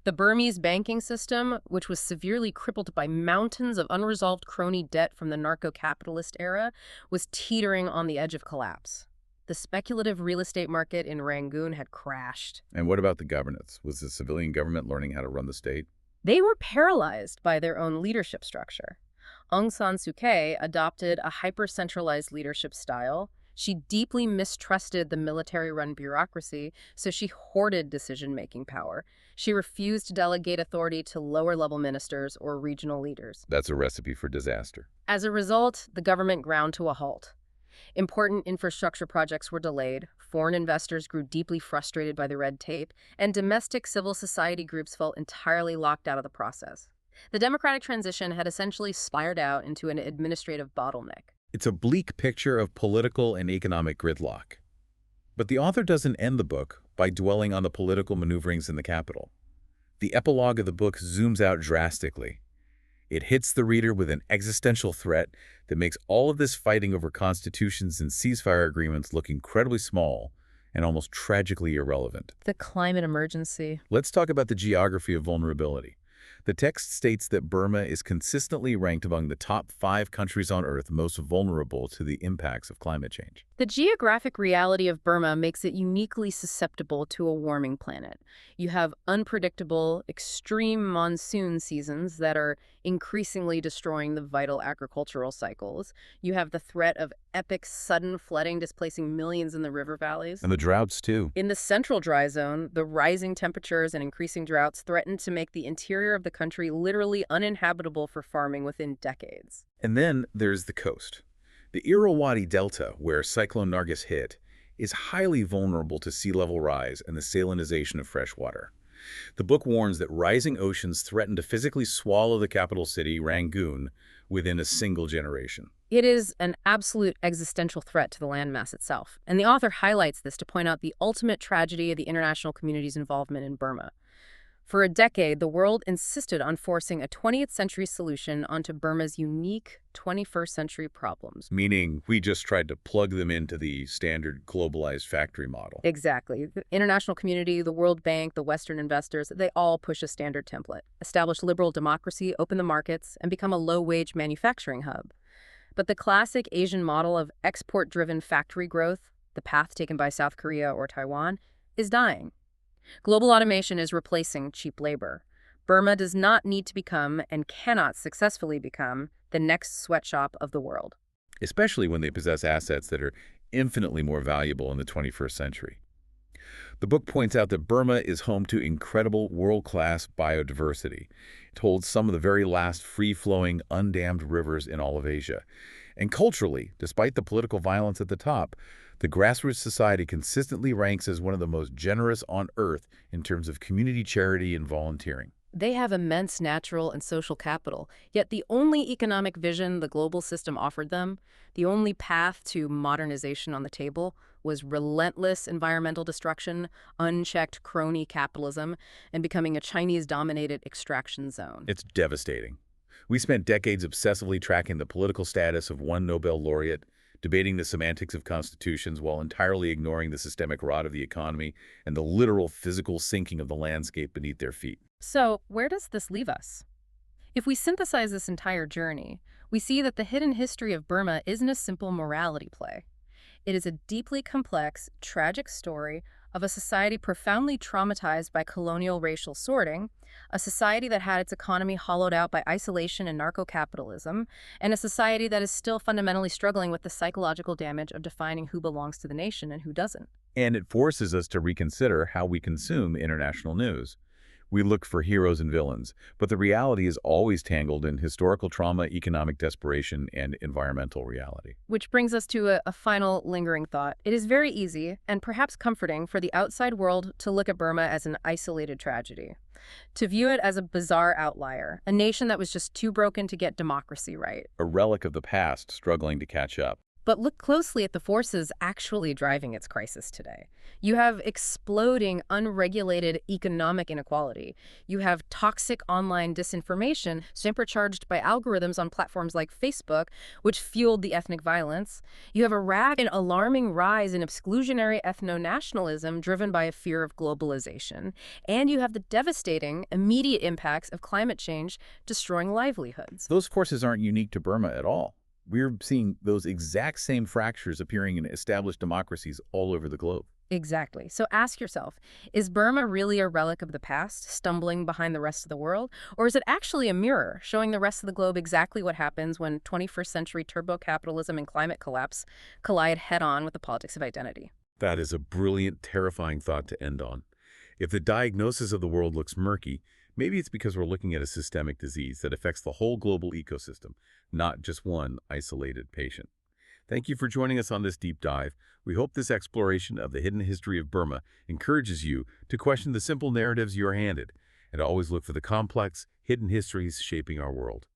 The Burmese banking system, which was severely crippled by mountains of unresolved crony debt from the narco-capitalist era, was teetering on the edge of collapse. The speculative real estate market in Rangoon had crashed. And what about the governance? Was the civilian government learning how to run the state? They were paralyzed by their own leadership structure. Aung San Suu Kyi adopted a hyper-centralized leadership style. She deeply mistrusted the military-run bureaucracy, so she hoarded decision-making power. She refused to delegate authority to lower-level ministers or regional leaders. That's a recipe for disaster. As a result, the government ground to a halt. Important infrastructure projects were delayed, foreign investors grew deeply frustrated by the red tape, and domestic civil society groups felt entirely locked out of the process. The democratic transition had essentially spiraled out into an administrative bottleneck. It's a bleak picture of political and economic gridlock. But the author doesn't end the book by dwelling on the political maneuverings in the capital. The epilogue of the book zooms out drastically. It hits the reader with an existential threat that makes all of this fighting over constitutions and ceasefire agreements look incredibly small and almost tragically irrelevant. The climate emergency. Let's talk about the geography of vulnerability. The text states that Burma is consistently ranked among the top 5 countries on Earth most vulnerable to the impacts of climate change. The geographic reality of Burma makes it uniquely susceptible to a warming planet. You have unpredictable, extreme monsoon seasons that are increasingly destroying the vital agricultural cycles. You have the threat of epic sudden flooding displacing millions in the river valleys. And the droughts, too. In the central dry zone, the rising temperatures and increasing droughts threaten to make the interior of the country literally uninhabitable for farming within decades. And then there's the coast. The Irrawaddy Delta, where Cyclone Nargis hit, is highly vulnerable to sea level rise and the salinization of fresh water. The book warns that rising oceans threaten to physically swallow the capital city, Rangoon, within a single generation. It is an absolute existential threat to the landmass itself, and the author highlights this to point out the ultimate tragedy of the international community's involvement in Burma. For a decade, the world insisted on forcing a 20th century solution onto Burma's unique 21st century problems. Meaning, we just tried to plug them into the standard globalized factory model. Exactly. The international community, the World Bank, the Western investors, they all push a standard template. Establish liberal democracy, open the markets, and become a low-wage manufacturing hub. But the classic Asian model of export-driven factory growth, the path taken by South Korea or Taiwan, is dying. Global automation is replacing cheap labor. Burma does not need to become and cannot successfully become the next sweatshop of the world. Especially when they possess assets that are infinitely more valuable in the 21st century. The book points out that Burma is home to incredible world-class biodiversity. It holds some of the very last free-flowing, undammed rivers in all of Asia. And culturally, despite the political violence at the top, the grassroots society consistently ranks as one of the most generous on Earth in terms of community charity and volunteering. They have immense natural and social capital, yet the only economic vision the global system offered them, the only path to modernization on the table, was relentless environmental destruction, unchecked crony capitalism, and becoming a Chinese-dominated extraction zone. It's devastating. We spent decades obsessively tracking the political status of one Nobel laureate, debating the semantics of constitutions while entirely ignoring the systemic rot of the economy and the literal physical sinking of the landscape beneath their feet. So, where does this leave us? If we synthesize this entire journey, we see that the hidden history of Burma isn't a simple morality play. It is a deeply complex, tragic story of a society profoundly traumatized by colonial racial sorting, a society that had its economy hollowed out by isolation and narco-capitalism, and a society that is still fundamentally struggling with the psychological damage of defining who belongs to the nation and who doesn't. And it forces us to reconsider how we consume international news. We look for heroes and villains, but the reality is always tangled in historical trauma, economic desperation, and environmental reality. Which brings us to a final lingering thought. It is very easy, and perhaps comforting, for the outside world to look at Burma as an isolated tragedy, to view it as a bizarre outlier, a nation that was just too broken to get democracy right. A relic of the past struggling to catch up. But look closely at the forces actually driving its crisis today. You have exploding, unregulated economic inequality. You have toxic online disinformation supercharged by algorithms on platforms like Facebook, which fueled the ethnic violence. You have a rapid, alarming rise in exclusionary ethno-nationalism driven by a fear of globalization. And you have the devastating, immediate impacts of climate change destroying livelihoods. Those forces aren't unique to Burma at all. We're seeing those exact same fractures appearing in established democracies all over the globe. Exactly. So ask yourself, is Burma really a relic of the past, stumbling behind the rest of the world? Or is it actually a mirror, showing the rest of the globe exactly what happens when 21st century turbo-capitalism and climate collapse collide head-on with the politics of identity? That is a brilliant, terrifying thought to end on. If the diagnosis of the world looks murky, maybe it's because we're looking at a systemic disease that affects the whole global ecosystem, not just one isolated patient. Thank you for joining us on this deep dive. We hope this exploration of the hidden history of Burma encourages you to question the simple narratives you are handed and always look for the complex, hidden histories shaping our world.